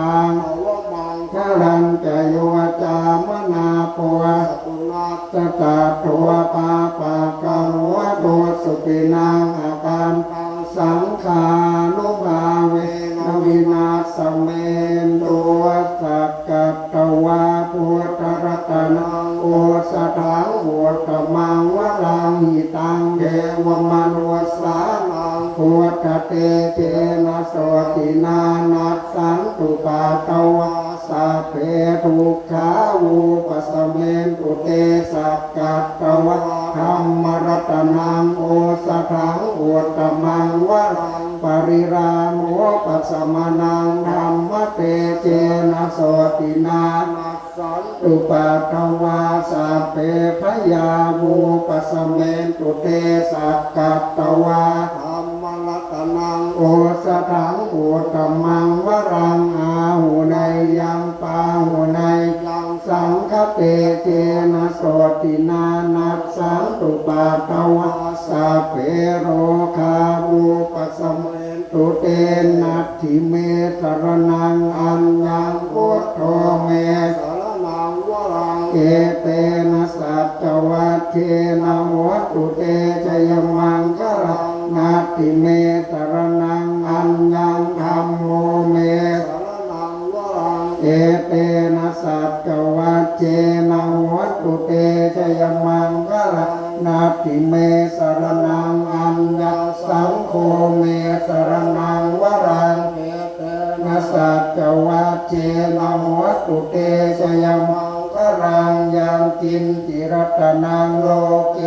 ตังชรัญจโยจามนาปัวสตาตัวปาปะกังวะโตสุปินังอาการสังขานุภาเวนวินาสเมนตัวสักกัตตวาพุทธรัตนังโอสถังโอตมังวรังหิตังเทวมนุสานังพุทธเตเจนะโสตินานัสสันตุปาตวาสัพเพทุกขาวูปัสเมนตุเตสักกัตตวะธรรมรัตนังโอสถังโอตมังวรังปริรามุปัสสมานังธรรมเตเจนะโสตินานัสสันตุปาตวาสัพเพพยาวูปัสเมนตุเตสักกัตตวะธรรมรัตนังโอสถังโอตมังวรังอาหูในยังปาหูในยังสังฆเตเจนะโสตินานัสสันตุปาตวะสัพเพโรคาวูปัสสเมนตุเตนัตถิเมสรนังอัญญังพุทโธเมสรนังวรังเอเตนะสัจจวัตเทนะวัตตุเตชยมังคลังนัตถิเมสรนังอัญญังธัมโมเมสรนังวรังเอเตนะสัจจวัตเทนะวัตตุเตชยมังคลังนัตถิเมสรนังอัญญังสังโฆเมสรนังวรังเอเตนะสัจจวัตเทนะวัตตุเตชยมังคลังยังกินจิรัตนังโลเก